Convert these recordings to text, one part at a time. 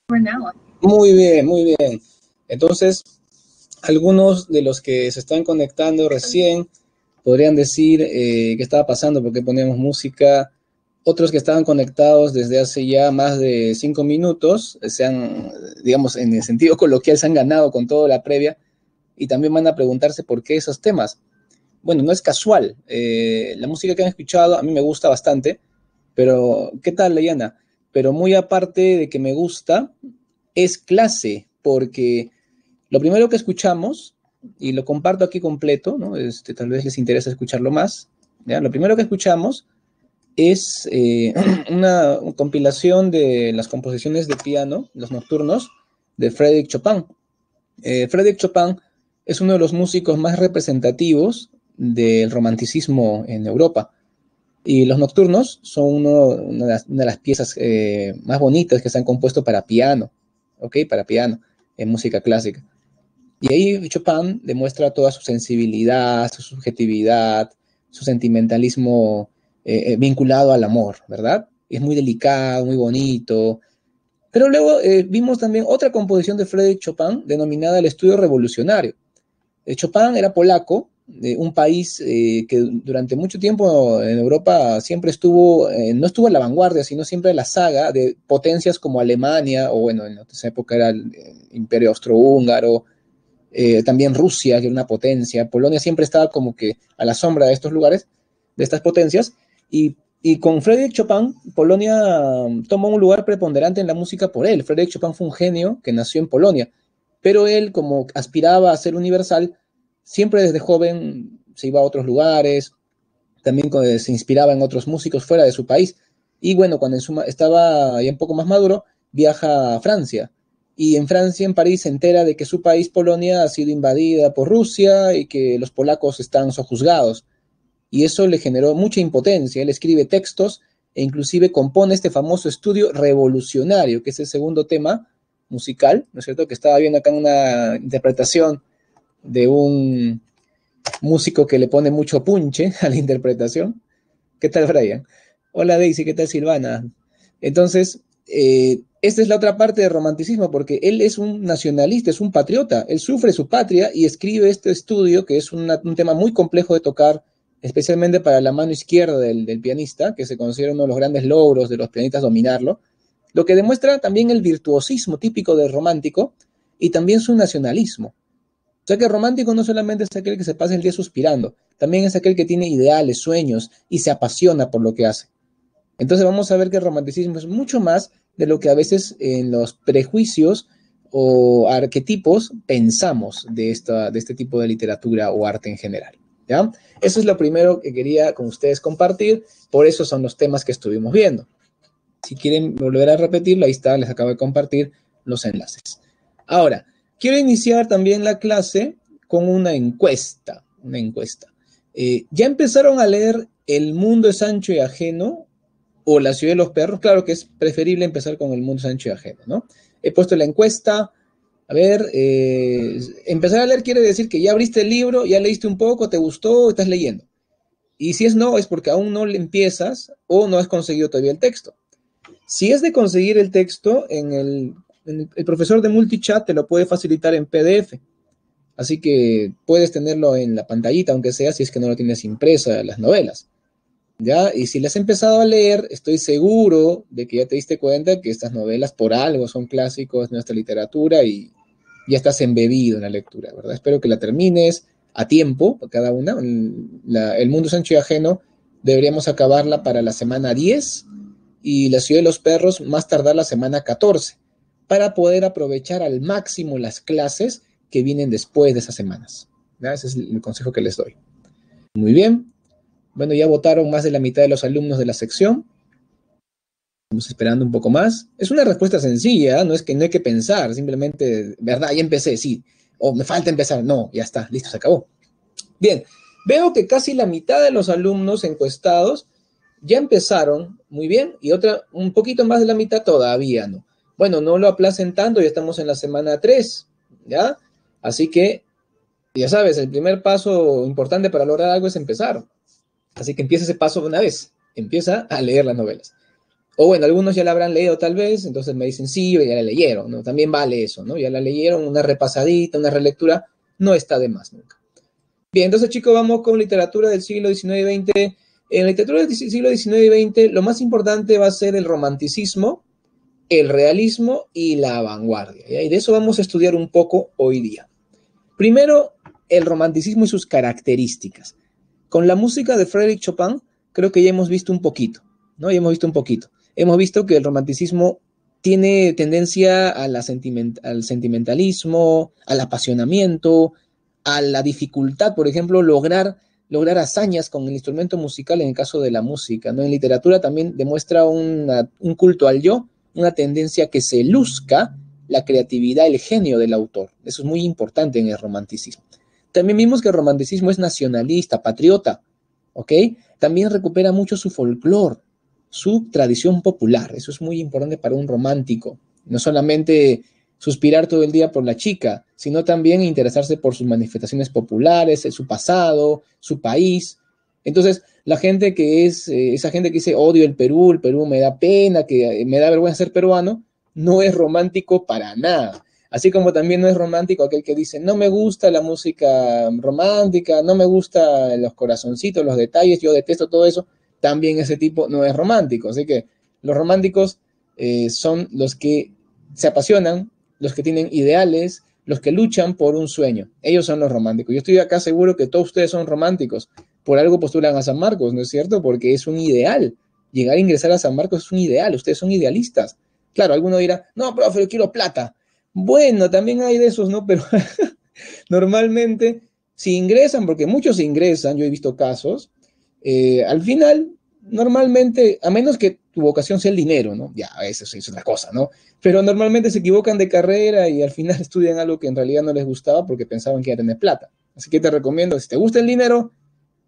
Muy bien, muy bien. Entonces, algunos de los que se están conectando recién podrían decir qué estaba pasando, por qué poníamos música. Otros que estaban conectados desde hace ya más de 5 minutos, se han, digamos, en el sentido coloquial, se han ganado con toda la previa y también van a preguntarse por qué esos temas. Bueno, no es casual. La música que han escuchado a mí me gusta bastante, pero ¿qué tal, Leyana? Pero muy aparte de que me gusta, es clase, porque lo primero que escuchamos, y lo comparto aquí completo, ¿no? Tal vez les interesa escucharlo más, ¿ya? Lo primero que escuchamos es una compilación de las composiciones de piano, los nocturnos, de Frédéric Chopin. Frédéric Chopin es uno de los músicos más representativos del romanticismo en Europa. Y los nocturnos son una de las piezas más bonitas que se han compuesto para piano, ¿ok? Para piano, en música clásica. Y ahí Chopin demuestra toda su sensibilidad, su subjetividad, su sentimentalismo vinculado al amor, ¿verdad? Es muy delicado, muy bonito. Pero luego vimos también otra composición de Frédéric Chopin denominada el Estudio Revolucionario. Chopin era polaco, de un país que durante mucho tiempo en Europa siempre estuvo, no estuvo en la vanguardia, sino siempre en la saga de potencias como Alemania, o bueno, en esa época era el Imperio Austrohúngaro, también Rusia, que era una potencia. Polonia siempre estaba como que a la sombra de estos lugares, de estas potencias, y con Frédéric Chopin, Polonia tomó un lugar preponderante en la música por él. Frédéric Chopin fue un genio que nació en Polonia, pero él, como aspiraba a ser universal, siempre desde joven se iba a otros lugares, también se inspiraba en otros músicos fuera de su país, y bueno, cuando estaba ya un poco más maduro, viaja a Francia, y en Francia, en París, se entera de que su país, Polonia, ha sido invadida por Rusia y que los polacos están sojuzgados, y eso le generó mucha impotencia. Él escribe textos e inclusive compone este famoso estudio revolucionario, que es el segundo tema musical, ¿no es cierto?, que estaba viendo acá en una interpretación de un músico que le pone mucho punche a la interpretación. ¿Qué tal, Brian? Hola, Daisy, ¿qué tal, Silvana? Entonces, esta es la otra parte del romanticismo, porque él es un nacionalista, es un patriota, él sufre su patria y escribe este estudio, que es un tema muy complejo de tocar, especialmente para la mano izquierda del pianista, que se considera uno de los grandes logros de los pianistas dominarlo, lo que demuestra también el virtuosismo típico del romántico y también su nacionalismo. O sea que el romántico no solamente es aquel que se pasa el día suspirando, también es aquel que tiene ideales, sueños y se apasiona por lo que hace. Entonces vamos a ver que el romanticismo es mucho más de lo que a veces en los prejuicios o arquetipos pensamos de este tipo de literatura o arte en general, ¿ya? Eso es lo primero que quería con ustedes compartir, por eso son los temas que estuvimos viendo. Si quieren volver a repetirlo, ahí está, les acabo de compartir los enlaces. Ahora, quiero iniciar también la clase con una encuesta. Una encuesta. ¿Ya empezaron a leer El mundo es ancho y ajeno o La ciudad de los perros? Claro que es preferible empezar con El mundo es ancho y ajeno, ¿no? He puesto la encuesta. A ver, empezar a leer quiere decir que ya abriste el libro, ya leíste un poco, te gustó, estás leyendo. Y si es no, es porque aún no le empiezas o no has conseguido todavía el texto. Si es de conseguir el texto, el profesor de Multichat te lo puede facilitar en PDF. Así que puedes tenerlo en la pantallita, aunque sea si es que no lo tienes impresa, las novelas. ¿Ya? Y si las has empezado a leer, estoy seguro de que ya te diste cuenta que estas novelas por algo son clásicos de nuestra literatura y ya estás embebido en la lectura, ¿verdad? Espero que la termines a tiempo, cada una. El mundo es ancho y ajeno, deberíamos acabarla para la semana 10 y La ciudad de los perros más tardar la semana 14 para poder aprovechar al máximo las clases que vienen después de esas semanas. ¿Ya? Ese es el consejo que les doy. Muy bien. Bueno, ya votaron más de la mitad de los alumnos de la sección. Estamos esperando un poco más. Es una respuesta sencilla, no es que no hay que pensar, simplemente, ¿verdad? Ya empecé, sí. O me falta empezar. No, ya está, listo, se acabó. Bien, veo que casi la mitad de los alumnos encuestados ya empezaron muy bien y un poquito más de la mitad todavía no. Bueno, no lo aplacen tanto, ya estamos en la semana 3, ¿ya? Así que, ya sabes, el primer paso importante para lograr algo es empezar. Así que empieza ese paso de una vez, empieza a leer las novelas. O bueno, algunos ya la habrán leído tal vez, entonces me dicen sí, ya la leyeron, ¿no? También vale eso, ¿no? Ya la leyeron, una repasadita, una relectura, no está de más nunca. Bien, entonces chicos, vamos con literatura del siglo XIX y XX. En la literatura del siglo XIX y XX, lo más importante va a ser el romanticismo, el realismo y la vanguardia, ¿ya? Y de eso vamos a estudiar un poco hoy día. Primero, el romanticismo y sus características. Con la música de Frédéric Chopin, creo que ya hemos visto un poquito, ¿no? Ya hemos visto un poquito. Hemos visto que el romanticismo tiene tendencia a al sentimentalismo, al apasionamiento, a la dificultad, por ejemplo, lograr hazañas con el instrumento musical en el caso de la música, ¿no? En literatura también demuestra un culto al yo, una tendencia que se luzca la creatividad, el genio del autor. Eso es muy importante en el romanticismo. También vimos que el romanticismo es nacionalista, patriota, ¿ok? También recupera mucho su folclore, su tradición popular. Eso es muy importante para un romántico. No solamente suspirar todo el día por la chica, sino también interesarse por sus manifestaciones populares, su pasado, su país. Entonces, la gente que es, esa gente que dice odio el Perú me da pena, que me da vergüenza ser peruano, no es romántico para nada. Así como también no es romántico aquel que dice, no me gusta la música romántica, no me gusta los corazoncitos, los detalles, yo detesto todo eso, también ese tipo no es romántico. Así que los románticos son los que se apasionan, los que tienen ideales, los que luchan por un sueño. Ellos son los románticos. Yo estoy acá seguro que todos ustedes son románticos. Por algo postulan a San Marcos, ¿no es cierto? Porque es un ideal. Llegar a ingresar a San Marcos es un ideal. Ustedes son idealistas. Claro, alguno dirá, no, profe, yo quiero plata. Bueno, también hay de esos, ¿no? Pero normalmente, si ingresan, porque muchos ingresan, yo he visto casos, al final, normalmente, a menos que tu vocación sea el dinero, ¿no? Ya, eso es otra cosa, ¿no? Pero normalmente se equivocan de carrera y al final estudian algo que en realidad no les gustaba porque pensaban que iba a tener plata. Así que te recomiendo, si te gusta el dinero,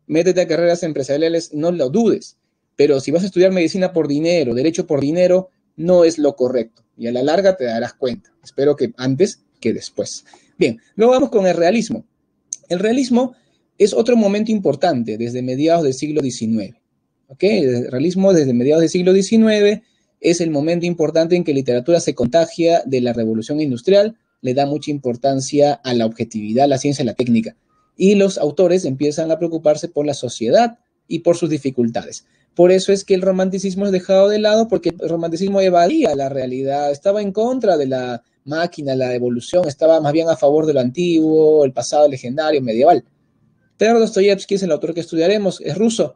métete a carreras empresariales, no lo dudes. Pero si vas a estudiar medicina por dinero, derecho por dinero, no es lo correcto. Y a la larga te darás cuenta. Espero que antes que después. Bien, luego vamos con el realismo. El realismo es otro momento importante desde mediados del siglo XIX. ¿Ok? El realismo desde mediados del siglo XIX es el momento importante en que la literatura se contagia de la revolución industrial, le da mucha importancia a la objetividad, la ciencia y la técnica. Y los autores empiezan a preocuparse por la sociedad y por sus dificultades. Por eso es que el romanticismo es dejado de lado, porque el romanticismo evadía la realidad, estaba en contra de la máquina, la evolución, estaba más bien a favor de lo antiguo, el pasado legendario, medieval. Fyodor Dostoyevsky es el autor que estudiaremos, es ruso,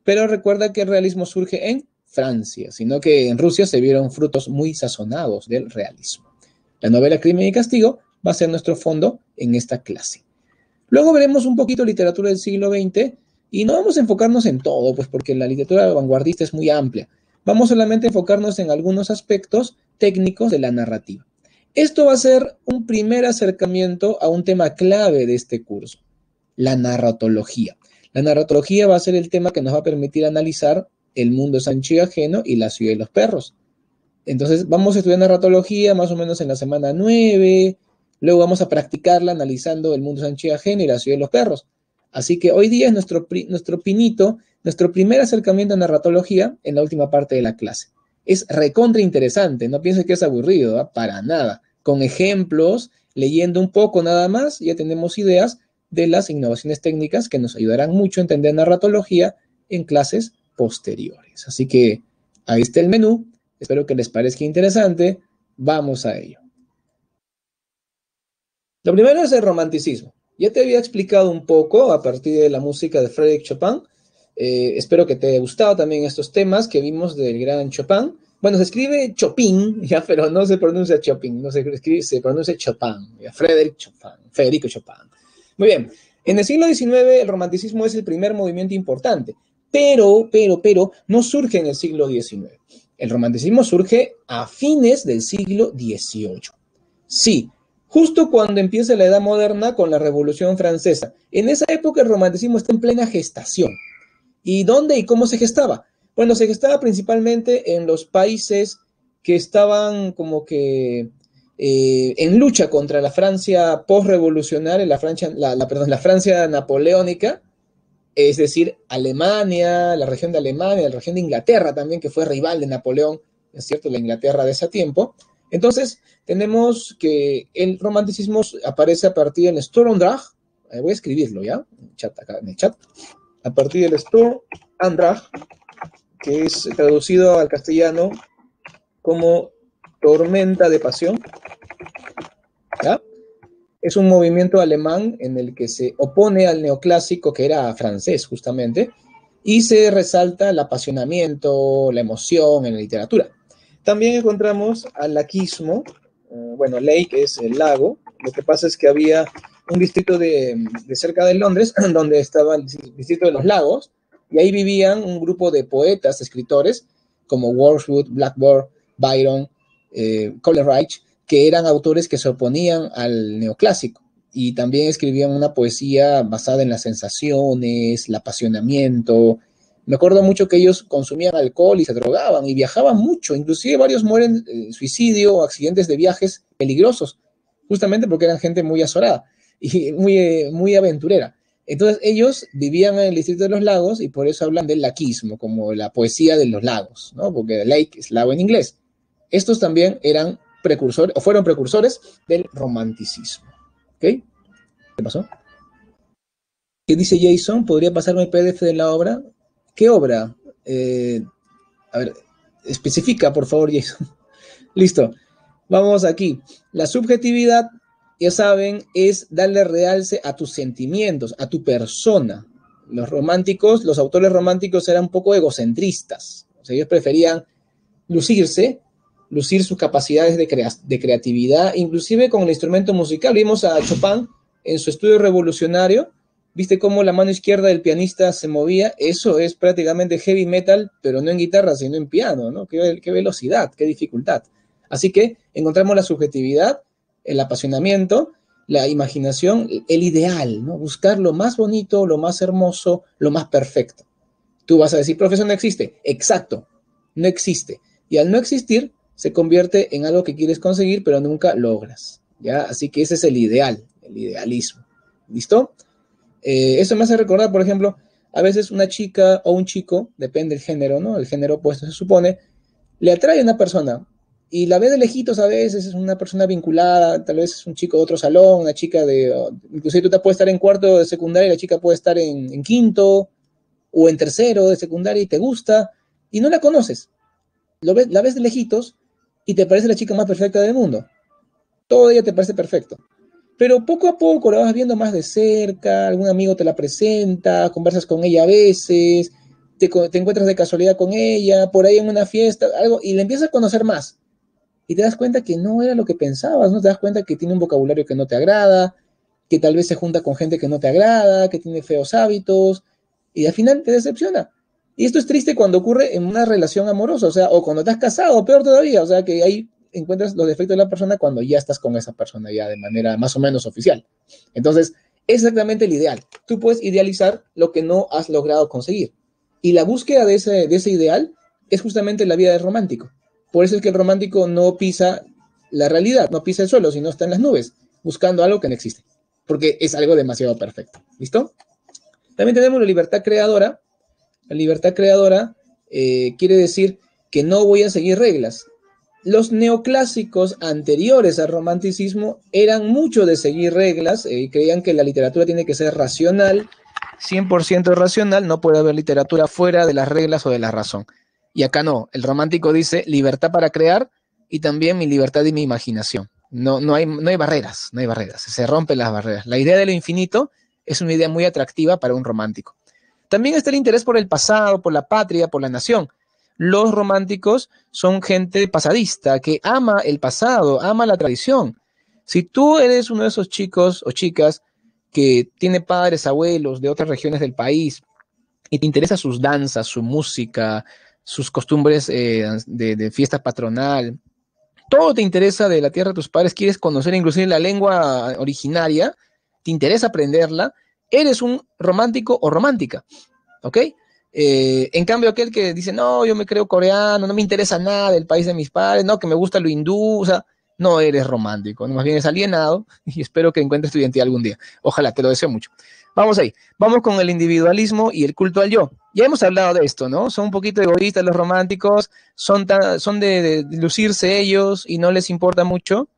pero recuerda que el realismo surge en Francia, sino que en Rusia se vieron frutos muy sazonados del realismo. La novela Crimen y Castigo va a ser nuestro fondo en esta clase. Luego veremos un poquito literatura del siglo XX y no vamos a enfocarnos en todo, pues porque la literatura vanguardista es muy amplia. Vamos solamente a enfocarnos en algunos aspectos técnicos de la narrativa. Esto va a ser un primer acercamiento a un tema clave de este curso, la narratología. La narratología va a ser el tema que nos va a permitir analizar el mundo sancho y ajeno y la ciudad de los perros. Entonces vamos a estudiar narratología más o menos en la semana 9, luego vamos a practicarla analizando el mundo sancho y ajeno y la ciudad de los perros. Así que hoy día es nuestro pinito, nuestro primer acercamiento a narratología en la última parte de la clase. Es recontra interesante, no pienses que es aburrido, ¿eh? Para nada. Con ejemplos, leyendo un poco nada más, ya tenemos ideas de las innovaciones técnicas que nos ayudarán mucho a entender narratología en clases posteriores. Así que ahí está el menú. Espero que les parezca interesante. Vamos a ello. Lo primero es el romanticismo. Ya te había explicado un poco a partir de la música de Frédéric Chopin. Espero que te haya gustado también estos temas que vimos del gran Chopin. Bueno, se escribe Chopin, ya, pero no se pronuncia Chopin, no se escribe, se pronuncia Chopin, ya, Federico Chopin. Muy bien. En el siglo XIX el romanticismo es el primer movimiento importante, pero no surge en el siglo XIX. El romanticismo surge a fines del siglo XVIII. Sí, justo cuando empieza la Edad Moderna con la Revolución Francesa. En esa época el romanticismo está en plena gestación. ¿Y dónde y cómo se gestaba? Bueno, se gestaba principalmente en los países que estaban como que en lucha contra la Francia postrevolucionaria, la Francia napoleónica, es decir, Alemania, la región de Alemania, la región de Inglaterra también, que fue rival de Napoleón, es cierto, la Inglaterra de ese tiempo. Entonces, tenemos que el romanticismo aparece a partir del Sturm und Drang, voy a escribirlo ya, acá en el chat, a partir del Sturm und Drang, que es traducido al castellano como tormenta de pasión, ¿ya? Es un movimiento alemán en el que se opone al neoclásico, que era francés justamente, y se resalta el apasionamiento, la emoción en la literatura. También encontramos al laquismo, bueno, lake es el lago, lo que pasa es que había un distrito de cerca de Londres, donde estaba el distrito de los lagos, y ahí vivían un grupo de poetas, escritores, como Wordsworth, Blackmore, Byron, Coleridge, que eran autores que se oponían al neoclásico y también escribían una poesía basada en las sensaciones, el apasionamiento. Me acuerdo mucho que ellos consumían alcohol y se drogaban y viajaban mucho, inclusive varios mueren suicidio o accidentes de viajes peligrosos, justamente porque eran gente muy azorada y muy aventurera. Entonces ellos vivían en el distrito de los lagos y por eso hablan del laquismo, como la poesía de los lagos, ¿no? Porque lake es lago en inglés. Estos también eran precursores, o fueron precursores del romanticismo. ¿Ok? ¿Qué pasó? ¿Qué dice Jason? ¿Podría pasarme el PDF de la obra? ¿Qué obra? A ver, especifica, por favor, Jason. Listo. Vamos aquí. La subjetividad, ya saben, es darle realce a tus sentimientos, a tu persona. Los románticos, los autores románticos eran un poco egocentristas. O sea, ellos preferían lucirse, lucir sus capacidades de creatividad, inclusive con el instrumento musical. Vimos a Chopin en su estudio revolucionario, viste cómo la mano izquierda del pianista se movía, eso es prácticamente heavy metal, pero no en guitarra, sino en piano, ¿no? Qué velocidad, qué dificultad. Así que encontramos la subjetividad, el apasionamiento, la imaginación, el ideal, ¿no? Buscar lo más bonito, lo más hermoso, lo más perfecto. Tú vas a decir, profesor, no existe. Exacto, no existe. Y al no existir, se convierte en algo que quieres conseguir, pero nunca logras, ¿ya? Así que ese es el ideal, el idealismo. ¿Listo? Eso me hace recordar, por ejemplo, a veces una chica o un chico, depende del género, ¿no? El género opuesto se supone, le atrae a una persona y la ve de lejitos a veces, es una persona vinculada, tal vez es un chico de otro salón, una chica inclusive tú te puedes estar en cuarto de secundaria y la chica puede estar en quinto o en tercero de secundaria y te gusta y no la conoces. La ves de lejitos y te parece la chica más perfecta del mundo. Todo ella te parece perfecto. Pero poco a poco la vas viendo más de cerca, algún amigo te la presenta, conversas con ella a veces, te encuentras de casualidad con ella, por ahí en una fiesta, algo, y la empiezas a conocer más. Y te das cuenta que no era lo que pensabas, ¿no? Te das cuenta que tiene un vocabulario que no te agrada, que tal vez se junta con gente que no te agrada, que tiene feos hábitos, y al final te decepciona. Y esto es triste cuando ocurre en una relación amorosa, o sea, o cuando te has casado, o peor todavía, o sea, que ahí encuentras los defectos de la persona cuando ya estás con esa persona ya de manera más o menos oficial. Entonces, es exactamente el ideal. Tú puedes idealizar lo que no has logrado conseguir. Y la búsqueda de ese ideal es justamente la vida del romántico. Por eso es que el romántico no pisa la realidad, no pisa el suelo, sino está en las nubes, buscando algo que no existe, porque es algo demasiado perfecto. ¿Listo? También tenemos la libertad creadora. La libertad creadora quiere decir que no voy a seguir reglas. Los neoclásicos anteriores al romanticismo eran mucho de seguir reglas, creían que la literatura tiene que ser racional, 100% racional, no puede haber literatura fuera de las reglas o de la razón. Y acá no, el romántico dice libertad para crear y también mi libertad y mi imaginación. No hay barreras, no hay barreras, se rompen las barreras. La idea de lo infinito es una idea muy atractiva para un romántico. También está el interés por el pasado, por la patria, por la nación. Los románticos son gente pasadista que ama el pasado, ama la tradición. Si tú eres uno de esos chicos o chicas que tiene padres, abuelos de otras regiones del país y te interesa sus danzas, su música, sus costumbres de fiesta patronal, todo te interesa de la tierra de tus padres, quieres conocer inclusive la lengua originaria, te interesa aprenderla, eres un romántico o romántica, ¿ok? En cambio, aquel que dice, no, yo me creo coreano, no me interesa nada del país de mis padres, no, que me gusta lo hindú, o sea, no eres romántico, más bien eres alienado y espero que encuentres tu identidad algún día. Ojalá, te lo deseo mucho. Vamos ahí, vamos con el individualismo y el culto al yo. Ya hemos hablado de esto, ¿no? Son un poquito egoístas los románticos, son de lucirse ellos y no les importa mucho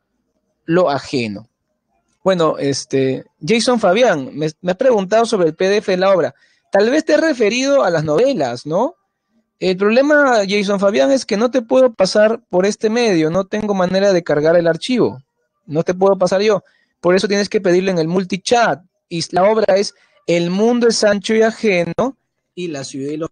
lo ajeno. Bueno, Jason Fabián, me has preguntado sobre el PDF de la obra. Tal vez te has referido a las novelas, ¿no? El problema, Jason Fabián, es que no te puedo pasar por este medio, no tengo manera de cargar el archivo, no te puedo pasar yo. Por eso tienes que pedirlo en el multichat. Y la obra es El mundo es ancho y ajeno y la ciudad y los...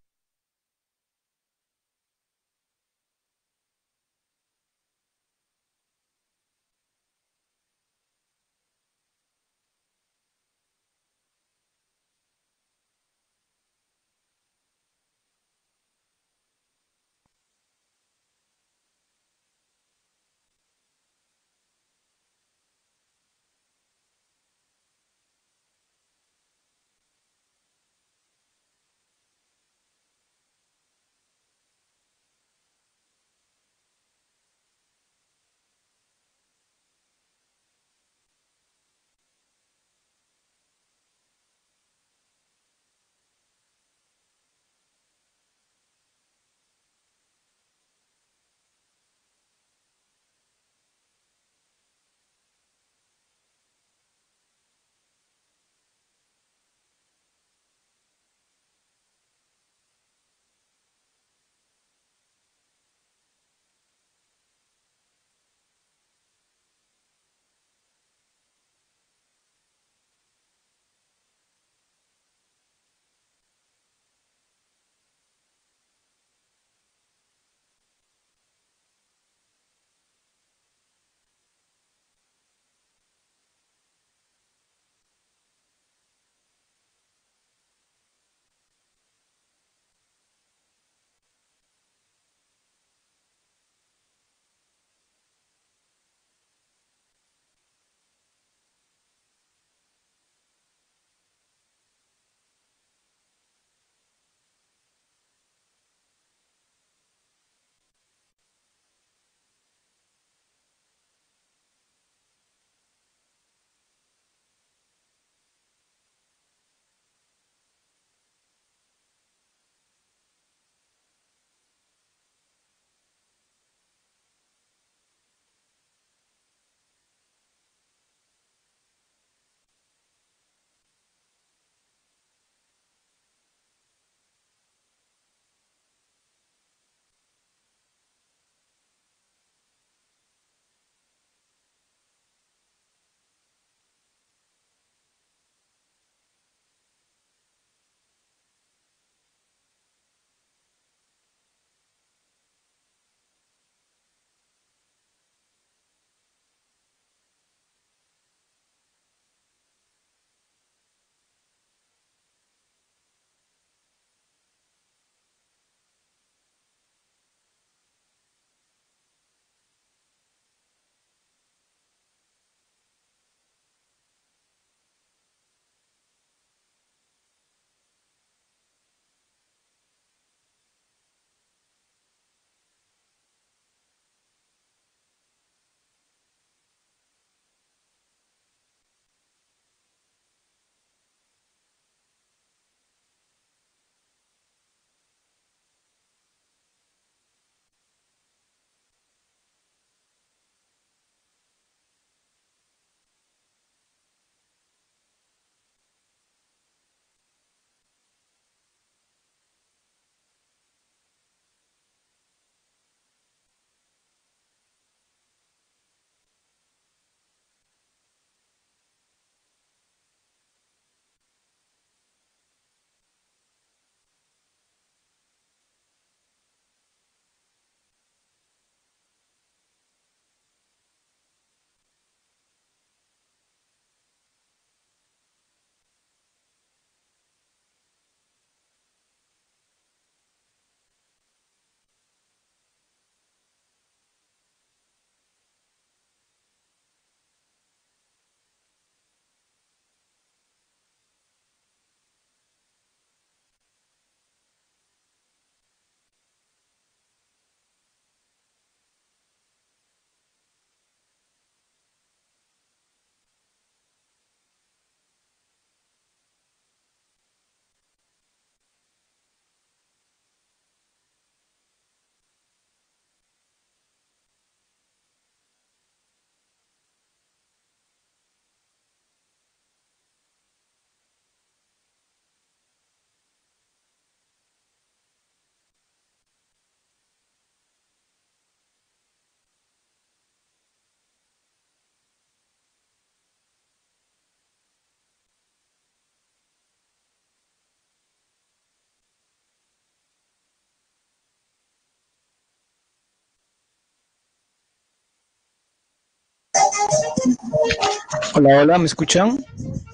Hola, hola, ¿me escuchan?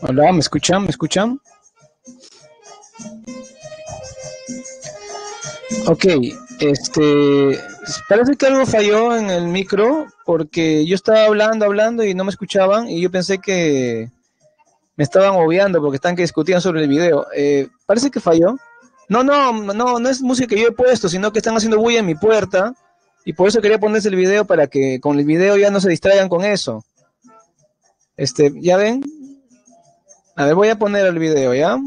Hola, ¿me escuchan? ¿Me escuchan? Ok, este, parece que algo falló en el micro porque yo estaba hablando y no me escuchaban y yo pensé que me estaban obviando porque están que discutían sobre el video. Parece que falló. No es música que yo he puesto, sino que están haciendo bulla en mi puerta y por eso quería ponerse el video para que con el video ya no se distraigan con eso. ¿Ya ven? A ver, voy a poner el video, ¿ya?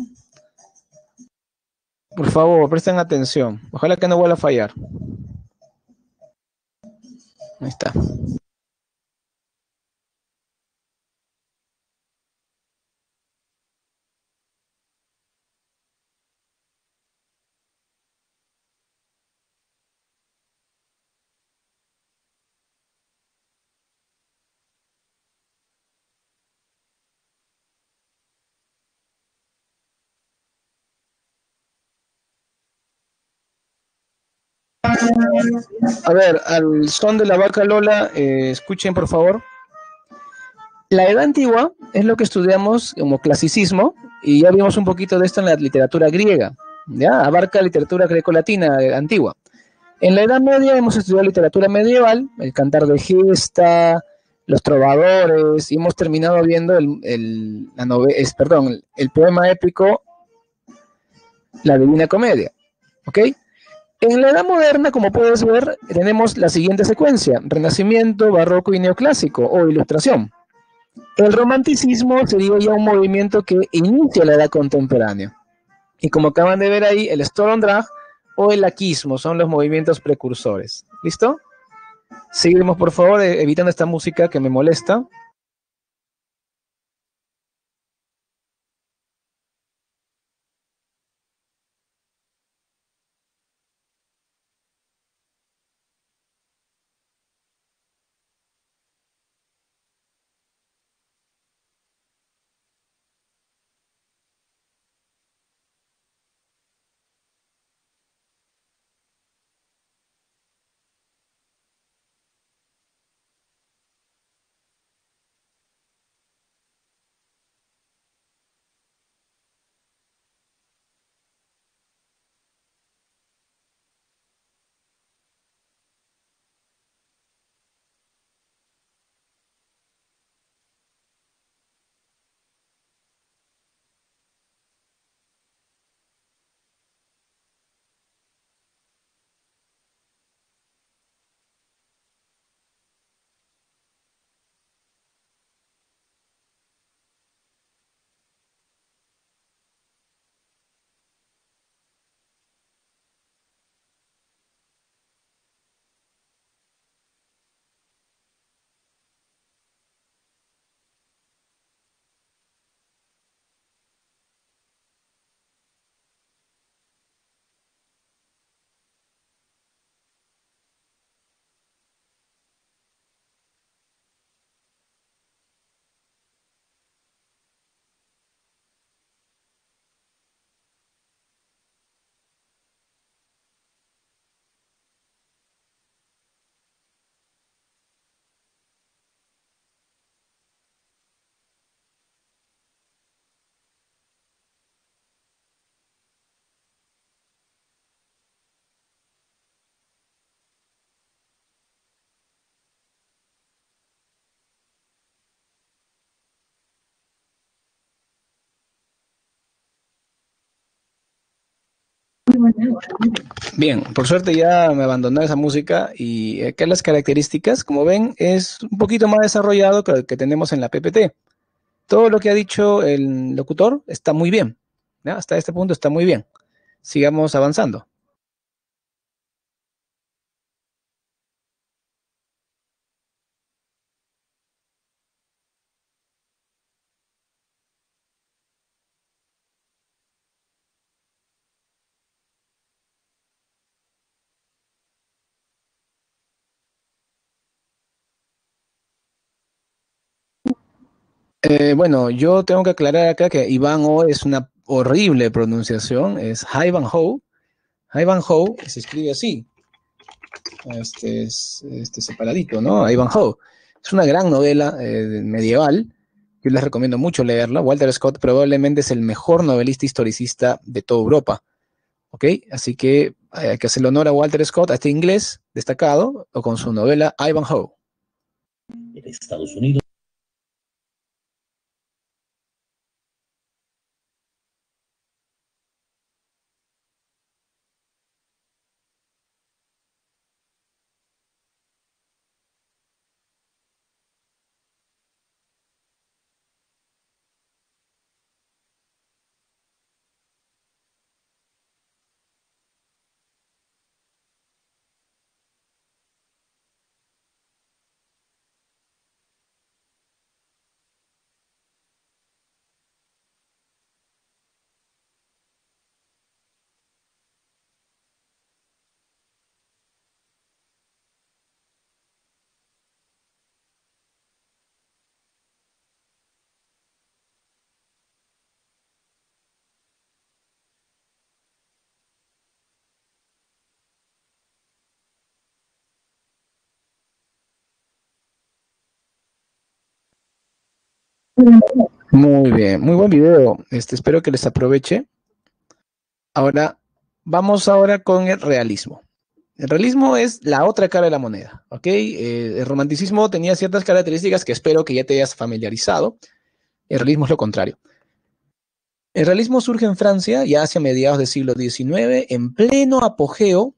Por favor, presten atención. Ojalá que no vuelva a fallar. Ahí está. A ver, al son de la vaca Lola, escuchen por favor. La edad antigua es lo que estudiamos como clasicismo y ya vimos un poquito de esto en la literatura griega. ¿Ya? Abarca literatura grecolatina antigua. En la Edad Media hemos estudiado literatura medieval, el cantar de gesta, los trovadores, y hemos terminado viendo el poema épico La Divina Comedia. ¿Ok? En la Edad Moderna, como puedes ver, tenemos la siguiente secuencia: Renacimiento, Barroco y Neoclásico, o Ilustración. El romanticismo sería ya un movimiento que inicia la Edad Contemporánea. Y como acaban de ver ahí, el Sturm-und-Drang o el laquismo son los movimientos precursores. ¿Listo? Seguimos, por favor, evitando esta música que me molesta. Bien, por suerte ya me abandonó esa música y acá las características, como ven, es un poquito más desarrollado que el que tenemos en la PPT. Todo lo que ha dicho el locutor está muy bien, ¿ya? Hasta este punto está muy bien. Sigamos avanzando. Bueno, yo tengo que aclarar acá que Ivanhoe es una horrible pronunciación, es Ivanhoe. Ivanhoe se escribe así, este es separadito, ¿no? Ivanhoe. Es una gran novela medieval. Yo les recomiendo mucho leerla. Walter Scott probablemente es el mejor novelista historicista de toda Europa. ¿Ok? Así que hay que hacerle honor a Walter Scott, a este inglés destacado, o con su novela Ivanhoe. En Estados Unidos. Muy bien, muy buen video. Espero que les aproveche. Ahora, vamos ahora con el realismo. El realismo es la otra cara de la moneda, ¿ok? El romanticismo tenía ciertas características que espero que ya te hayas familiarizado. El realismo es lo contrario. El realismo surge en Francia ya hacia mediados del siglo XIX, en pleno apogeo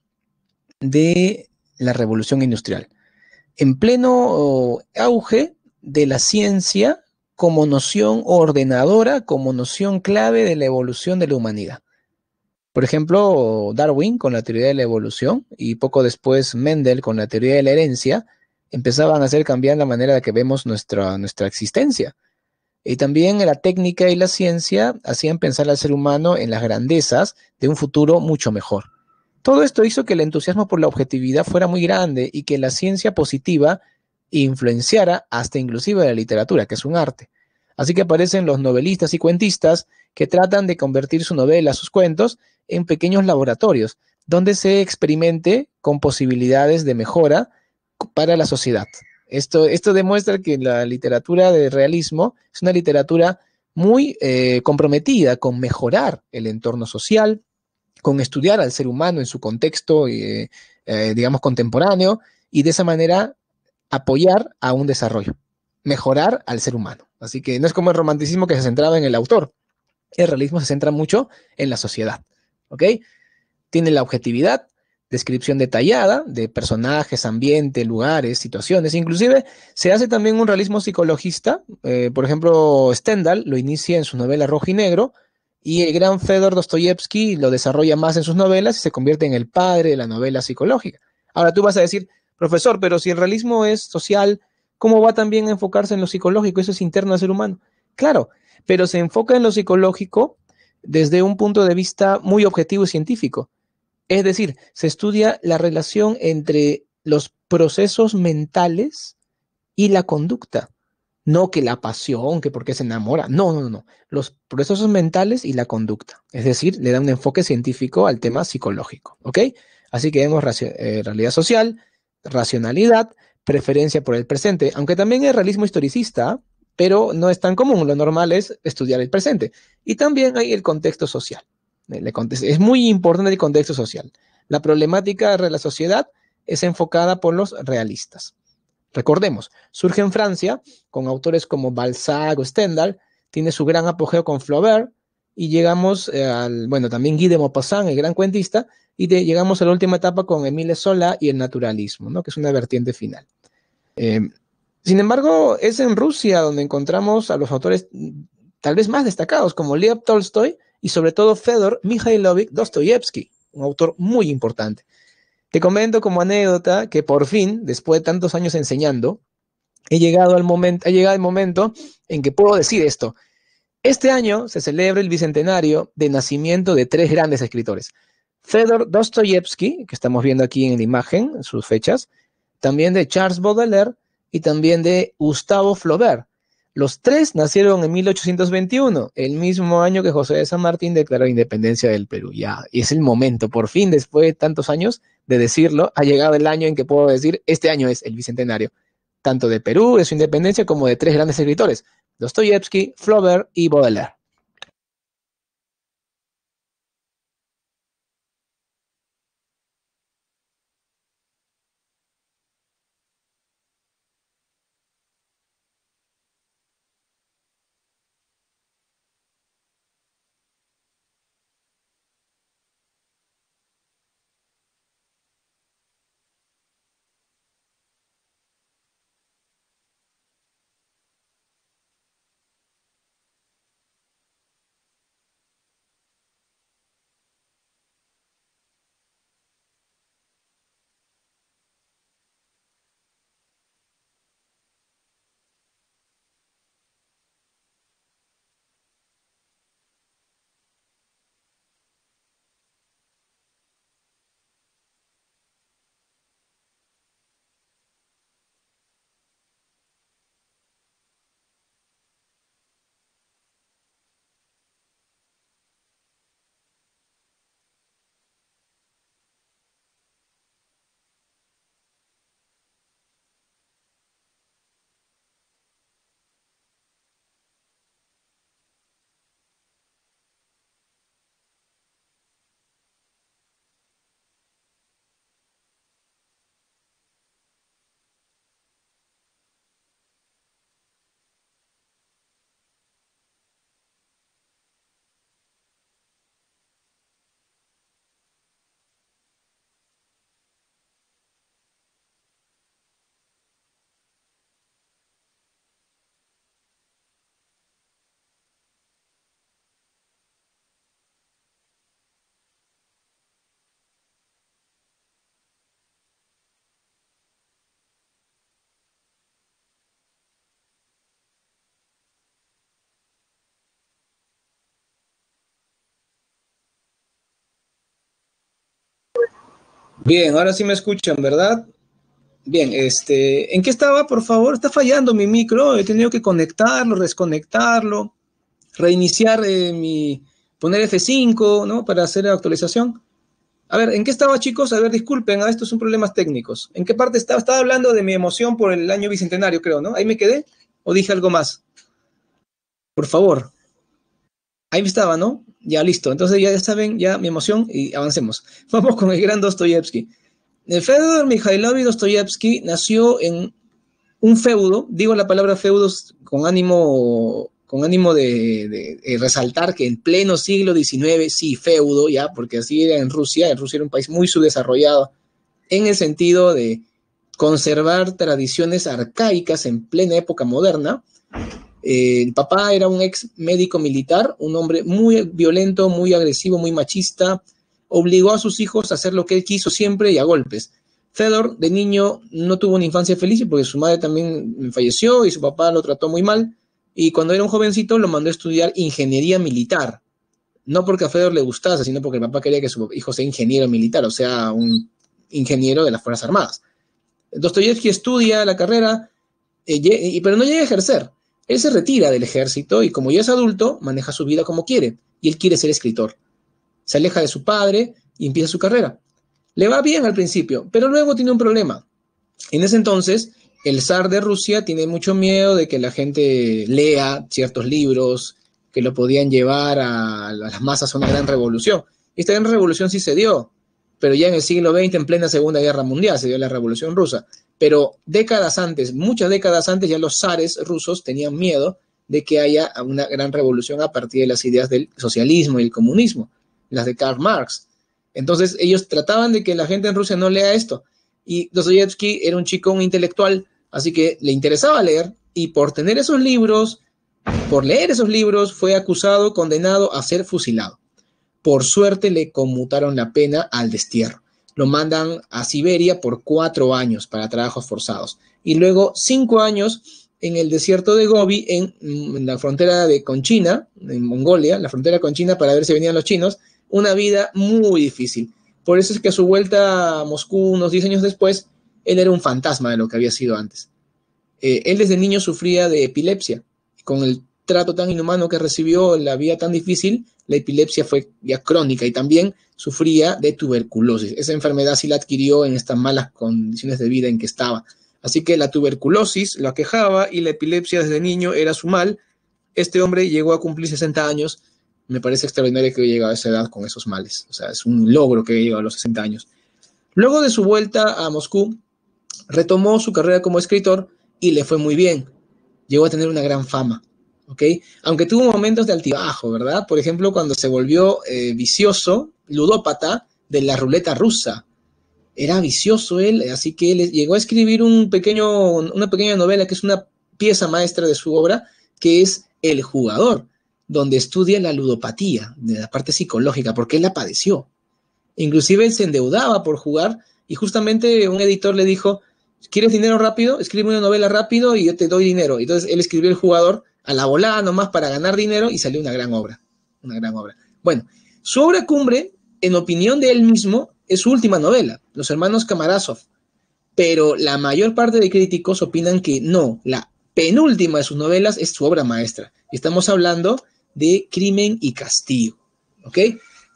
de la revolución industrial, en pleno auge de la ciencia como noción ordenadora, como noción clave de la evolución de la humanidad. Por ejemplo, Darwin con la teoría de la evolución y poco después Mendel con la teoría de la herencia empezaban a hacer cambiar la manera de que vemos nuestra existencia. Y también la técnica y la ciencia hacían pensar al ser humano en las grandezas de un futuro mucho mejor. Todo esto hizo que el entusiasmo por la objetividad fuera muy grande y que la ciencia positiva influenciara hasta inclusive la literatura, que es un arte. Así que aparecen los novelistas y cuentistas que tratan de convertir su novela, sus cuentos, en pequeños laboratorios, donde se experimente con posibilidades de mejora para la sociedad. Esto demuestra que la literatura de realismo es una literatura muy comprometida con mejorar el entorno social, con estudiar al ser humano en su contexto, digamos, contemporáneo, y de esa manera apoyar a un desarrollo, mejorar al ser humano. Así que no es como el romanticismo que se centraba en el autor. El realismo se centra mucho en la sociedad. ¿Ok? Tiene la objetividad, descripción detallada de personajes, ambiente, lugares, situaciones. Inclusive se hace también un realismo psicologista. Por ejemplo, Stendhal lo inicia en su novela Rojo y Negro, y el gran Fedor Dostoyevsky lo desarrolla más en sus novelas y se convierte en el padre de la novela psicológica. Ahora tú vas a decir, profesor, pero si el realismo es social, ¿cómo va también a enfocarse en lo psicológico? Eso es interno al ser humano. Claro, pero se enfoca en lo psicológico desde un punto de vista muy objetivo y científico. Es decir, se estudia la relación entre los procesos mentales y la conducta. No que la pasión, que por qué se enamora. No, no, no. Los procesos mentales y la conducta. Es decir, le da un enfoque científico al tema psicológico. ¿Ok? Así que vemos realidad social, racionalidad, preferencia por el presente, aunque también es realismo historicista, pero no es tan común. Lo normal es estudiar el presente. Y también hay el contexto social. Es muy importante el contexto social. La problemática de la sociedad es enfocada por los realistas. Recordemos, surge en Francia con autores como Balzac o Stendhal, tiene su gran apogeo con Flaubert, y llegamos bueno, también Guy de Maupassant, el gran cuentista, y llegamos a la última etapa con Émile Zola y el naturalismo, ¿no? Que es una vertiente final. Sin embargo, es en Rusia donde encontramos a los autores tal vez más destacados, como Lev Tolstoy y sobre todo Fedor Mikhailovich Dostoyevsky, un autor muy importante. Te comento como anécdota que por fin, después de tantos años enseñando, ha llegado el momento en que puedo decir esto. Este año se celebra el bicentenario de nacimiento de tres grandes escritores. Fedor Dostoyevsky, que estamos viendo aquí en la imagen, sus fechas, también de Charles Baudelaire y también de Gustavo Flaubert. Los tres nacieron en 1821, el mismo año que José de San Martín declaró la independencia del Perú. Ya, y es el momento, por fin, después de tantos años de decirlo, ha llegado el año en que puedo decir, este año es el bicentenario. tanto de Perú, de su independencia, como de tres grandes escritores, Dostoyevsky, Flaubert y Baudelaire. Bien, ahora sí me escuchan, ¿verdad? Bien, ¿en qué estaba, por favor? Está fallando mi micro, he tenido que conectarlo, desconectarlo, reiniciar poner F5, ¿no? Para hacer la actualización. A ver, ¿en qué estaba, chicos? A ver, disculpen, estos son problemas técnicos. ¿En qué parte estaba? Estaba hablando de mi emoción por el año bicentenario, creo, ¿no? ¿Ahí me quedé? ¿O dije algo más? Por favor. Ahí estaba, ¿no? Ya listo. Entonces ya saben, ya mi emoción y avancemos. Vamos con el gran Dostoyevsky. Fedor Mikhailovich Dostoyevsky nació en un feudo, digo la palabra feudos con ánimo de resaltar que en pleno siglo XIX, sí, feudo, ya, porque así era en Rusia era un país muy subdesarrollado, en el sentido de conservar tradiciones arcaicas en plena época moderna. El papá era un ex médico militar, un hombre muy violento, muy agresivo, muy machista, obligó a sus hijos a hacer lo que él quiso siempre y a golpes. Fedor, de niño, no tuvo una infancia feliz porque su madre también falleció y su papá lo trató muy mal. Y cuando era un jovencito lo mandó a estudiar ingeniería militar. No porque a Fedor le gustase, sino porque el papá quería que su hijo sea ingeniero militar, o sea, un ingeniero de las Fuerzas Armadas. Dostoyevsky estudia la carrera, pero no llega a ejercer. Él se retira del ejército y como ya es adulto, maneja su vida como quiere. Y él quiere ser escritor. Se aleja de su padre y empieza su carrera. Le va bien al principio, pero luego tiene un problema. En ese entonces, el zar de Rusia tiene mucho miedo de que la gente lea ciertos libros que lo podían llevar a las masas a una gran revolución. Y esta gran revolución sí se dio, pero ya en el siglo XX, en plena Segunda Guerra Mundial, se dio la Revolución Rusa. Pero décadas antes, muchas décadas antes, ya los zares rusos tenían miedo de que haya una gran revolución a partir de las ideas del socialismo y el comunismo, las de Karl Marx. Entonces ellos trataban de que la gente en Rusia no lea esto. Y Dostoyevsky era un chico, un intelectual, así que le interesaba leer y por tener esos libros, por leer esos libros, fue acusado, condenado a ser fusilado. Por suerte le conmutaron la pena al destierro. Lo mandan a Siberia por 4 años para trabajos forzados. Y luego 5 años en el desierto de Gobi, en la frontera con China, en Mongolia, la frontera con China, para ver si venían los chinos. Una vida muy difícil. Por eso es que a su vuelta a Moscú, unos 10 años después, él era un fantasma de lo que había sido antes. Él desde niño sufría de epilepsia. Con el trato tan inhumano que recibió en la vida tan difícil, la epilepsia fue ya crónica y también sufría de tuberculosis. Esa enfermedad sí la adquirió en estas malas condiciones de vida en que estaba. Así que la tuberculosis lo aquejaba y la epilepsia desde niño era su mal. Este hombre llegó a cumplir 60 años. Me parece extraordinario que haya llegado a esa edad con esos males. O sea, es un logro que haya llegado a los 60 años. Luego de su vuelta a Moscú, retomó su carrera como escritor y le fue muy bien. Llegó a tener una gran fama, ¿ok? Aunque tuvo momentos de altibajo, ¿verdad? Por ejemplo, cuando se volvió vicioso, ludópata de la ruleta rusa. Era vicioso él, así que él llegó a escribir una pequeña novela que es una pieza maestra de su obra, que es El jugador, donde estudia la ludopatía, de la parte psicológica, porque él la padeció. Inclusive él se endeudaba por jugar y justamente un editor le dijo, ¿quieres dinero rápido? Escribe una novela rápido y yo te doy dinero. Entonces él escribió El jugador a la volada nomás para ganar dinero y salió una gran obra. Una gran obra. Bueno, su obra cumbre, en opinión de él mismo, es su última novela, Los hermanos Kamarázov. Pero la mayor parte de críticos opinan que no, la penúltima de sus novelas es su obra maestra. Y estamos hablando de Crimen y Castigo. ¿Ok?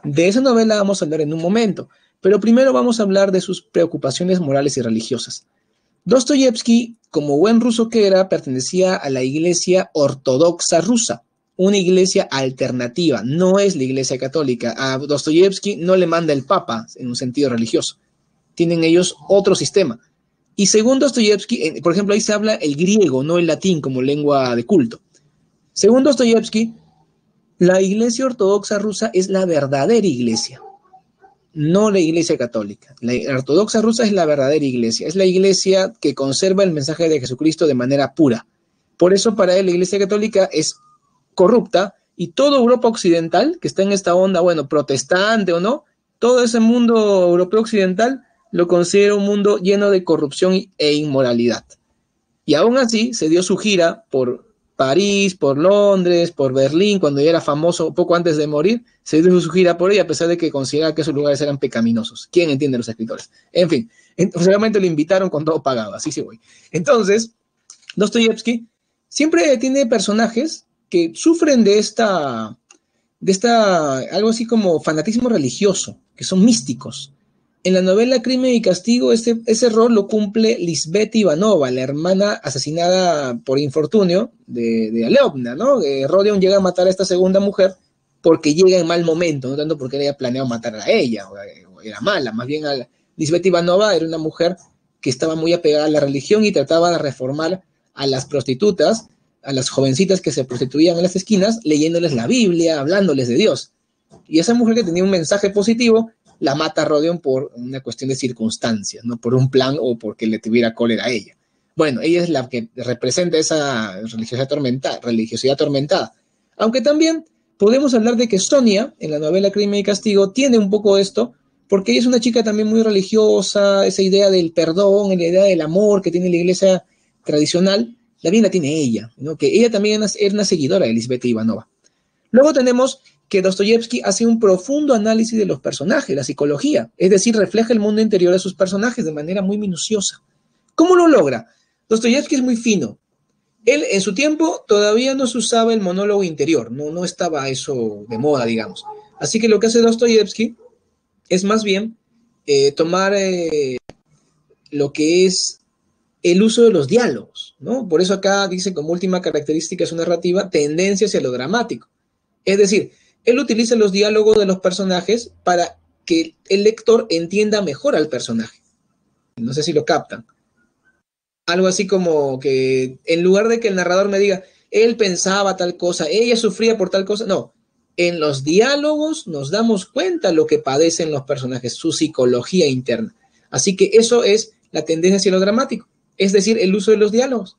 De esa novela vamos a hablar en un momento, pero primero vamos a hablar de sus preocupaciones morales y religiosas. Dostoyevsky, como buen ruso que era, pertenecía a la Iglesia Ortodoxa rusa, una iglesia alternativa, no es la Iglesia Católica. A Dostoyevsky no le manda el Papa en un sentido religioso. Tienen ellos otro sistema. Y según Dostoyevsky, por ejemplo, ahí se habla el griego, no el latín como lengua de culto. Según Dostoyevsky, la Iglesia Ortodoxa rusa es la verdadera iglesia, no la Iglesia Católica. La Ortodoxa rusa es la verdadera iglesia, es la iglesia que conserva el mensaje de Jesucristo de manera pura. Por eso para él la Iglesia Católica es corrupta y toda Europa occidental, que está en esta onda, bueno, protestante o no, todo ese mundo europeo occidental lo considera un mundo lleno de corrupción e inmoralidad. Y aún así se dio su gira por París, por Londres, por Berlín, cuando ya era famoso poco antes de morir, se dio su gira por ahí a pesar de que consideraba que esos lugares eran pecaminosos. ¿Quién entiende los escritores? En fin, solamente lo invitaron con todo pagado, así se voy. Entonces, Dostoyevsky siempre tiene personajes que sufren de algo así como fanatismo religioso, que son místicos. En la novela Crimen y Castigo, ese rol lo cumple Lisbeth Ivanova, la hermana asesinada por infortunio de Aleovna, ¿no? Rodion llega a matar a esta segunda mujer porque llega en mal momento, no tanto porque él había planeado matar a ella, o era mala, más bien Lisbeth Ivanova era una mujer que estaba muy apegada a la religión y trataba de reformar a las prostitutas, a las jovencitas que se prostituían en las esquinas, leyéndoles la Biblia, hablándoles de Dios. Y esa mujer que tenía un mensaje positivo, la mata a Rodion por una cuestión de circunstancias, no por un plan o porque le tuviera cólera a ella. Bueno, ella es la que representa esa religiosidad atormentada. Aunque también podemos hablar de que Sonia, en la novela Crimen y Castigo, tiene un poco esto, porque ella es una chica también muy religiosa, esa idea del perdón, la idea del amor que tiene la iglesia tradicional, también la tiene ella, ¿no? Que ella también es una seguidora de Lisbeth Ivanova. Luego tenemos que Dostoyevsky hace un profundo análisis de los personajes, la psicología, es decir, refleja el mundo interior de sus personajes de manera muy minuciosa. ¿Cómo lo logra? Dostoyevsky es muy fino. Él, en su tiempo, todavía no se usaba el monólogo interior, no estaba eso de moda, digamos. Así que lo que hace Dostoyevsky es más bien tomar lo que es el uso de los diálogos, ¿no? Por eso acá dice como última característica de su narrativa, tendencia hacia lo dramático. Es decir, él utiliza los diálogos de los personajes para que el lector entienda mejor al personaje. No sé si lo captan. Algo así como que en lugar de que el narrador me diga, él pensaba tal cosa, ella sufría por tal cosa, no. En los diálogos nos damos cuenta lo que padecen los personajes, su psicología interna. Así que eso es la tendencia hacia lo dramático, es decir, el uso de los diálogos.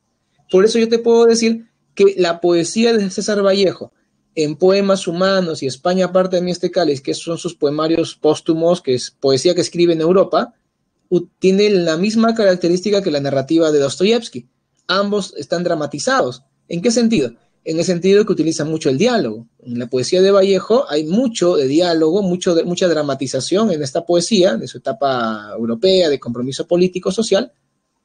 Por eso yo te puedo decir que la poesía de César Vallejo, en Poemas Humanos y España aparte de mí este cáliz, que son sus poemarios póstumos, que es poesía que escribe en Europa, tiene la misma característica que la narrativa de Dostoyevsky. Ambos están dramatizados. ¿En qué sentido? En el sentido que utiliza mucho el diálogo. En la poesía de Vallejo hay mucho de diálogo, mucha dramatización en esta poesía, de su etapa europea, de compromiso político, social,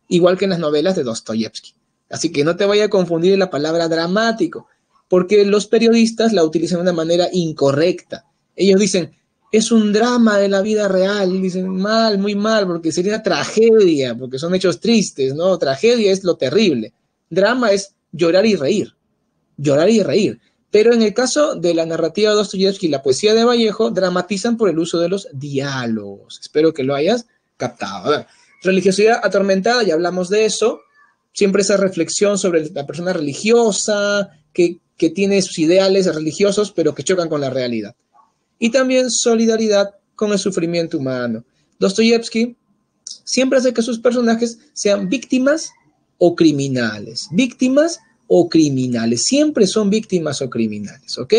igual que en las novelas de Dostoyevsky. Así que no te vaya a confundir la palabra dramático, porque los periodistas la utilizan de una manera incorrecta. Ellos dicen, es un drama de la vida real. Dicen mal, muy mal, porque sería una tragedia, porque son hechos tristes, ¿no? Tragedia es lo terrible. Drama es llorar y reír. Llorar y reír. Pero en el caso de la narrativa de Dostoyevsky y la poesía de Vallejo, dramatizan por el uso de los diálogos. Espero que lo hayas captado. A ver, religiosidad atormentada, ya hablamos de eso. Siempre esa reflexión sobre la persona religiosa, que tiene sus ideales religiosos, pero que chocan con la realidad. Y también solidaridad con el sufrimiento humano. Dostoyevsky siempre hace que sus personajes sean víctimas o criminales. Víctimas o criminales. Siempre son víctimas o criminales, ¿ok?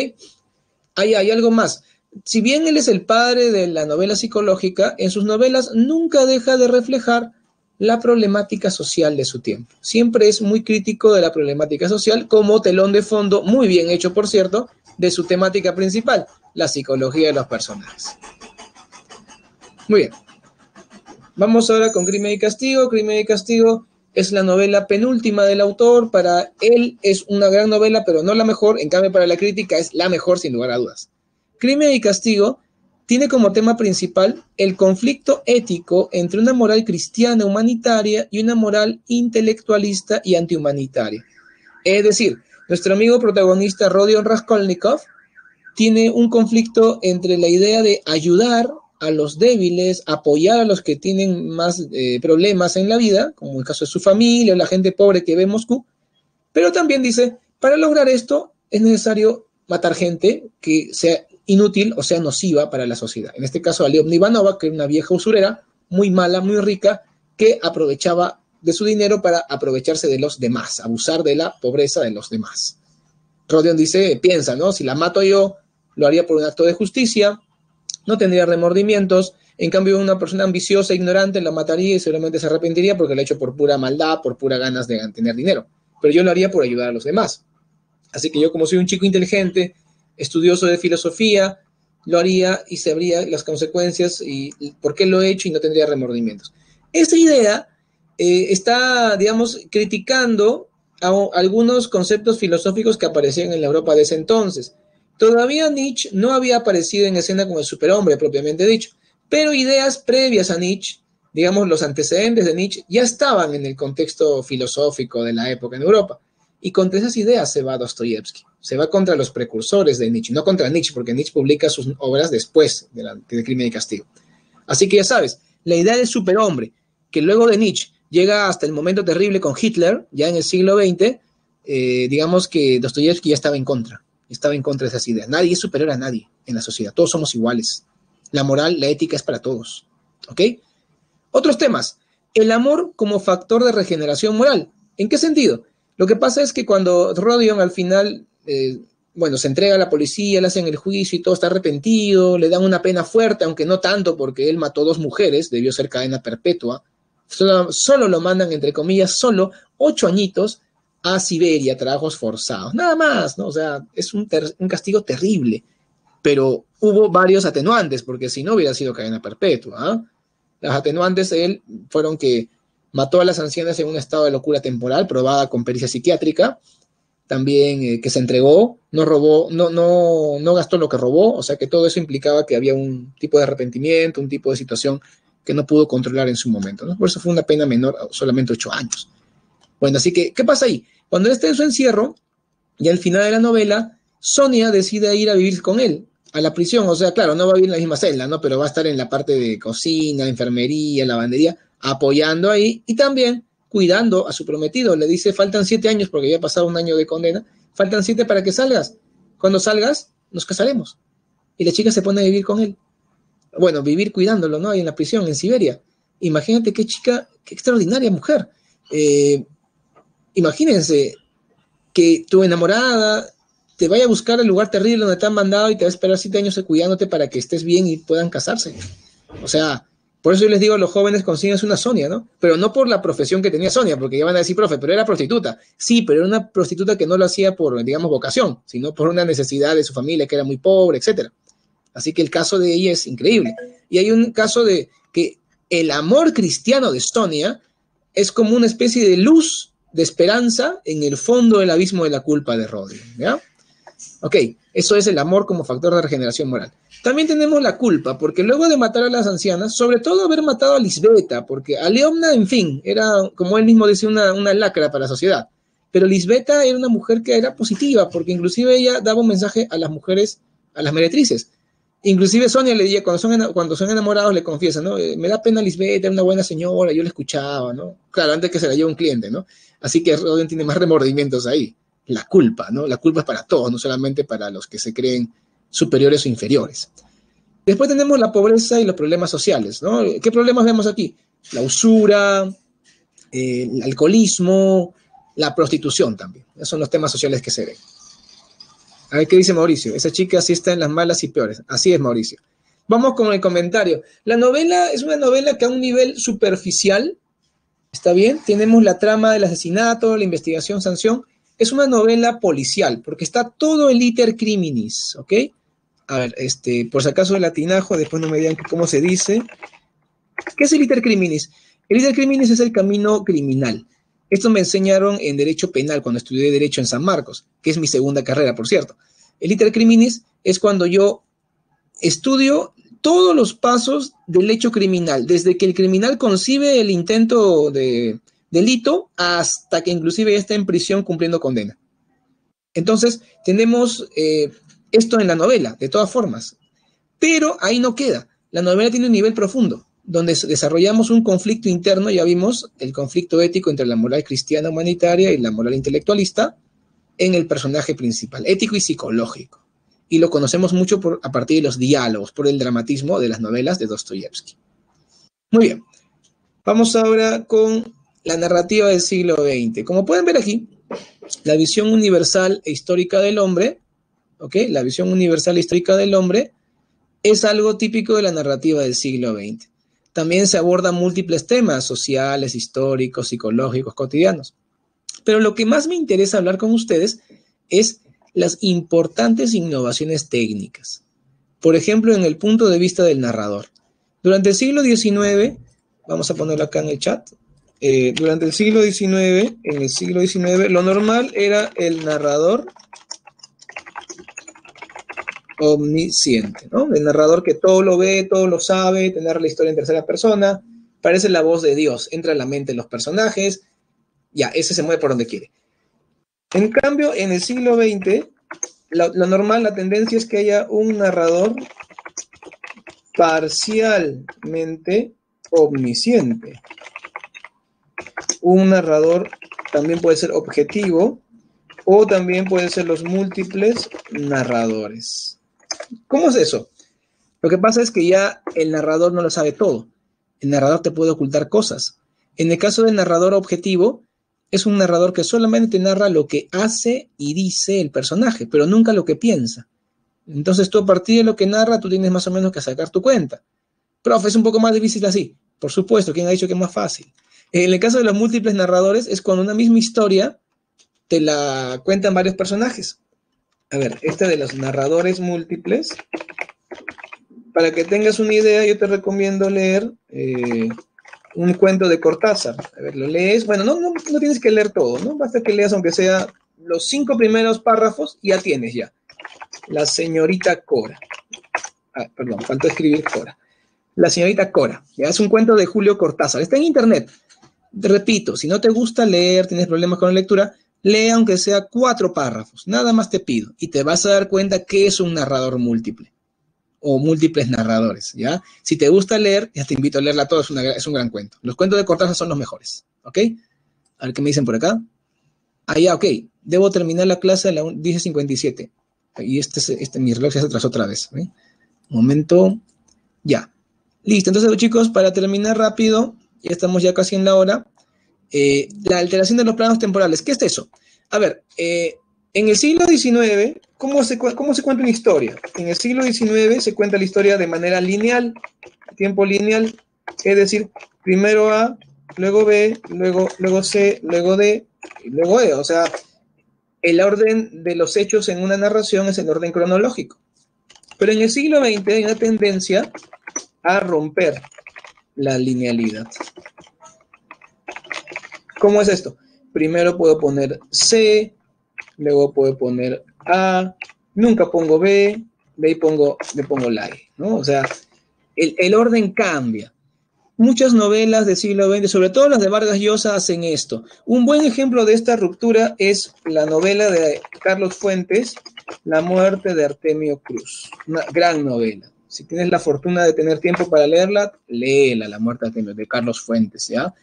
Hay algo más. Si bien él es el padre de la novela psicológica, en sus novelas nunca deja de reflejar la problemática social de su tiempo. Siempre es muy crítico de la problemática social, como telón de fondo, muy bien hecho, por cierto, de su temática principal, la psicología de los personajes. Muy bien. Vamos ahora con Crimen y Castigo. Crimen y Castigo es la novela penúltima del autor. Para él es una gran novela, pero no la mejor. En cambio, para la crítica es la mejor, sin lugar a dudas. Crimen y Castigo tiene como tema principal el conflicto ético entre una moral cristiana humanitaria y una moral intelectualista y antihumanitaria. Es decir, nuestro amigo protagonista Rodion Raskolnikov tiene un conflicto entre la idea de ayudar a los débiles, apoyar a los que tienen más problemas en la vida, como el caso de su familia o la gente pobre que ve en Moscú, pero también dice, para lograr esto es necesario matar gente que sea inútil o sea nociva para la sociedad. En este caso a Lyubna Ivanova, que era una vieja usurera, muy mala, muy rica, que aprovechaba de su dinero para aprovecharse de los demás, abusar de la pobreza de los demás. Rodion dice, piensa, ¿no? Si la mato yo, lo haría por un acto de justicia, no tendría remordimientos. En cambio, una persona ambiciosa e ignorante la mataría y seguramente se arrepentiría porque lo ha hecho por pura maldad, por pura ganas de tener dinero. Pero yo lo haría por ayudar a los demás. Así que yo, como soy un chico inteligente, estudioso de filosofía, lo haría y sabría las consecuencias y por qué lo he hecho y no tendría remordimientos. Esta idea está, digamos, criticando a algunos conceptos filosóficos que aparecían en la Europa de ese entonces. Todavía Nietzsche no había aparecido en escena como el superhombre propiamente dicho, pero ideas previas a Nietzsche, digamos los antecedentes de Nietzsche, ya estaban en el contexto filosófico de la época en Europa. Y contra esas ideas se va Dostoyevsky, se va contra los precursores de Nietzsche, no contra Nietzsche, porque Nietzsche publica sus obras después de Crimen y Castigo. Así que ya sabes, la idea del superhombre, que luego de Nietzsche llega hasta el momento terrible con Hitler, ya en el siglo XX, digamos que Dostoyevsky ya estaba en contra de esas ideas. Nadie es superior a nadie en la sociedad, todos somos iguales. La moral, la ética es para todos, ¿ok? Otros temas, el amor como factor de regeneración moral. ¿En qué sentido? Lo que pasa es que cuando Rodion al final, se entrega a la policía, le hacen el juicio y todo, está arrepentido, le dan una pena fuerte, aunque no tanto porque él mató 2 mujeres, debió ser cadena perpetua, solo lo mandan, entre comillas, solo 8 añitos a Siberia, trabajos forzados, nada más, ¿no? O sea, es un castigo terrible, pero hubo varios atenuantes, porque si no hubiera sido cadena perpetua, ¿eh? Las atenuantes de él fueron que mató a las ancianas en un estado de locura temporal, probada con pericia psiquiátrica, también que se entregó, no robó, no gastó lo que robó, o sea que todo eso implicaba que había un tipo de arrepentimiento, un tipo de situación que no pudo controlar en su momento, ¿no? Por eso fue una pena menor, solamente 8 años. Bueno, así que, ¿qué pasa ahí? Cuando él está en su encierro, y al final de la novela, Sonia decide ir a vivir con él, a la prisión. O sea, claro, no va a vivir en la misma celda, ¿no? Pero va a estar en la parte de cocina, enfermería, lavandería, apoyando ahí y también cuidando a su prometido. Le dice, faltan 7 años porque ya ha pasado 1 año de condena, faltan 7 para que salgas. Cuando salgas, nos casaremos. Y la chica se pone a vivir con él. Bueno, vivir cuidándolo, ¿no? Ahí en la prisión, en Siberia. Imagínate qué chica, qué extraordinaria mujer. Imagínense que tu enamorada te vaya a buscar el lugar terrible donde te han mandado y te va a esperar 7 años cuidándote para que estés bien y puedan casarse. O sea, por eso yo les digo a los jóvenes, consíguense una Sonia, ¿no? Pero no por la profesión que tenía Sonia, porque ya van a decir, profe, pero era prostituta. Sí, pero era una prostituta que no lo hacía por, digamos, vocación, sino por una necesidad de su familia, que era muy pobre, etc. Así que el caso de ella es increíble. Y hay un caso de que el amor cristiano de Sonia es como una especie de luz, de esperanza en el fondo del abismo de la culpa de Rodion, ¿ya? Ok, eso es el amor como factor de regeneración moral. También tenemos la culpa, porque luego de matar a las ancianas, sobre todo haber matado a Lisbeta, porque Aleomna, en fin, era, como él mismo dice, una lacra para la sociedad. Pero Lisbeta era una mujer que era positiva, porque inclusive ella daba un mensaje a las mujeres, a las meretrices. Inclusive Sonia le decía, cuando son enamorados, le confiesa, ¿no? Me da pena Lisbeta, era una buena señora, yo la escuchaba, ¿no? Claro, antes que se la lleve un cliente, ¿no? Así que Rodin tiene más remordimientos ahí. La culpa, ¿no? La culpa es para todos, no solamente para los que se creen superiores o inferiores. Después tenemos la pobreza y los problemas sociales, ¿no? ¿Qué problemas vemos aquí? La usura, el alcoholismo, la prostitución también. Esos son los temas sociales que se ven. A ver qué dice Mauricio. Esa chica sí está en las malas y peores. Así es, Mauricio. Vamos con el comentario. La novela es una novela que a un nivel superficial, ¿está bien? Tenemos la trama del asesinato, la investigación, sanción. Es una novela policial, porque está todo el iter criminis, ¿ok? A ver, por si acaso el latinajo, después no me digan cómo se dice. ¿Qué es el iter criminis? El iter criminis es el camino criminal. Esto me enseñaron en Derecho Penal cuando estudié Derecho en San Marcos, que es mi segunda carrera, por cierto. El iter criminis es cuando yo estudio todos los pasos del hecho criminal, desde que el criminal concibe el intento de delito hasta que inclusive está en prisión cumpliendo condena. Entonces, tenemos esto en la novela, de todas formas. Pero ahí no queda. La novela tiene un nivel profundo, donde desarrollamos un conflicto interno, ya vimos el conflicto ético entre la moral cristiana humanitaria y la moral intelectualista en el personaje principal, ético y psicológico. Y lo conocemos mucho a partir de los diálogos, por el dramatismo de las novelas de Dostoyevsky. Muy bien, vamos ahora con la narrativa del siglo XX. Como pueden ver aquí, la visión universal e histórica del hombre, ¿ok? La visión universal e histórica del hombre es algo típico de la narrativa del siglo XX. También se abordan múltiples temas sociales, históricos, psicológicos, cotidianos. Pero lo que más me interesa hablar con ustedes es las importantes innovaciones técnicas. Por ejemplo, en el punto de vista del narrador. Durante el siglo XIX, vamos a ponerlo acá en el chat, durante el siglo XIX, en el siglo XIX, lo normal era el narrador omnisciente, ¿no? El narrador que todo lo ve, todo lo sabe, tener la historia en tercera persona, parece la voz de Dios, entra en la mente de los personajes, ya, ese se mueve por donde quiere. En cambio, en el siglo XX, lo normal, la tendencia es que haya un narrador parcialmente omnisciente. Un narrador también puede ser objetivo o también pueden ser los múltiples narradores. ¿Cómo es eso? Lo que pasa es que ya el narrador no lo sabe todo. El narrador te puede ocultar cosas. En el caso del narrador objetivo, es un narrador que solamente narra lo que hace y dice el personaje, pero nunca lo que piensa. Entonces tú a partir de lo que narra, tú tienes más o menos que sacar tu cuenta. Profe, es un poco más difícil así. Por supuesto, ¿quién ha dicho que es más fácil? En el caso de los múltiples narradores, es cuando una misma historia te la cuentan varios personajes. A ver, este de los narradores múltiples, para que tengas una idea, yo te recomiendo leer un cuento de Cortázar. A ver, lo lees. Bueno, no tienes que leer todo, ¿no? Basta que leas aunque sea los 5 primeros párrafos, ya tienes ya. La señorita Cora. Ah, perdón, faltó escribir Cora. La señorita Cora. Ya es un cuento de Julio Cortázar. Está en internet. Te repito, si no te gusta leer, tienes problemas con la lectura, lee aunque sea 4 párrafos. Nada más te pido. Y te vas a dar cuenta que es un narrador múltiple. O múltiples narradores, ¿ya? Si te gusta leer, ya te invito a leerla toda, es un gran cuento. Los cuentos de Cortázar son los mejores, ¿ok? A ver qué me dicen por acá. Ah, ya, ok. Debo terminar la clase a las 10:57. Y mi reloj se atrasó otra vez. ¿Eh? Un momento. Ya. Listo. Entonces, chicos, para terminar rápido, ya estamos ya casi en la hora. La alteración de los planos temporales. ¿Qué es eso? A ver, en el siglo XIX, ¿cómo se cuenta una historia? En el siglo XIX se cuenta la historia de manera lineal, tiempo lineal, es decir, primero A, luego B, luego C, luego D, y luego E. O sea, el orden de los hechos en una narración es el orden cronológico. Pero en el siglo XX hay una tendencia a romper la linealidad. ¿Cómo es esto? Primero puedo poner C, luego puedo poner A, nunca pongo B, de ahí le pongo la E, ¿no? O sea, el orden cambia. Muchas novelas del siglo XX, sobre todo las de Vargas Llosa, hacen esto. Un buen ejemplo de esta ruptura es la novela de Carlos Fuentes, La muerte de Artemio Cruz. Una gran novela. Si tienes la fortuna de tener tiempo para leerla, léela, La muerte de Artemio, de Carlos Fuentes, ¿ya?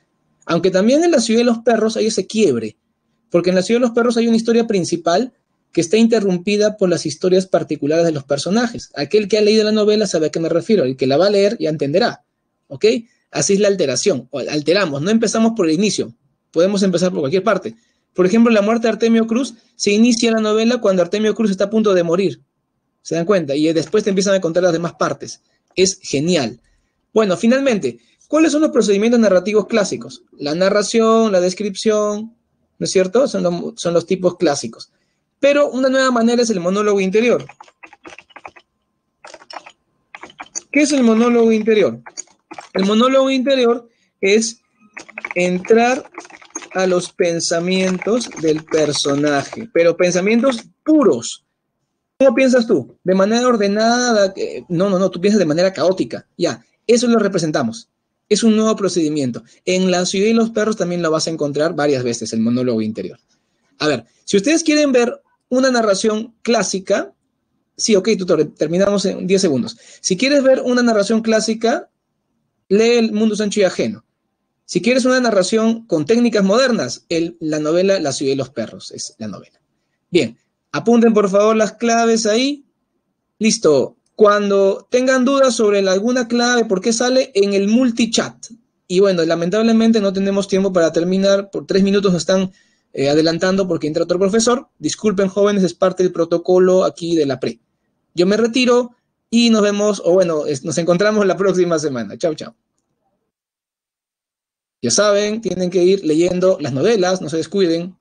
Aunque también en La ciudad de los perros hay ese quiebre, porque en La ciudad de los perros hay una historia principal que está interrumpida por las historias particulares de los personajes. Aquel que ha leído la novela sabe a qué me refiero, el que la va a leer ya entenderá, ¿ok? Así es la alteración, o alteramos, no empezamos por el inicio, podemos empezar por cualquier parte. Por ejemplo, la muerte de Artemio Cruz se inicia la novela cuando Artemio Cruz está a punto de morir, ¿se dan cuenta? Y después te empiezan a contar las demás partes. Es genial. Bueno, finalmente, ¿cuáles son los procedimientos narrativos clásicos? La narración, la descripción, ¿no es cierto? Son los tipos clásicos. Pero una nueva manera es el monólogo interior. ¿Qué es el monólogo interior? El monólogo interior es entrar a los pensamientos del personaje, pero pensamientos puros. ¿Cómo piensas tú? ¿De manera ordenada? No, tú piensas de manera caótica. Ya, eso lo representamos. Es un nuevo procedimiento. En La ciudad y los perros también lo vas a encontrar varias veces, el monólogo interior. A ver, si ustedes quieren ver una narración clásica, sí, ok, tutor, terminamos en 10 segundos. Si quieres ver una narración clásica, lee El mundo es ancho y ajeno. Si quieres una narración con técnicas modernas, la novela La ciudad y los perros es la novela. Bien, apunten por favor las claves ahí. Listo. Cuando tengan dudas sobre alguna clave, ¿por qué sale en el multichat? Y bueno, lamentablemente no tenemos tiempo para terminar. Por 3 minutos nos están adelantando porque entra otro profesor. Disculpen, jóvenes, es parte del protocolo aquí de la pre. Yo me retiro y nos vemos, o bueno, nos encontramos la próxima semana. Chao, chao. Ya saben, tienen que ir leyendo las novelas, no se descuiden.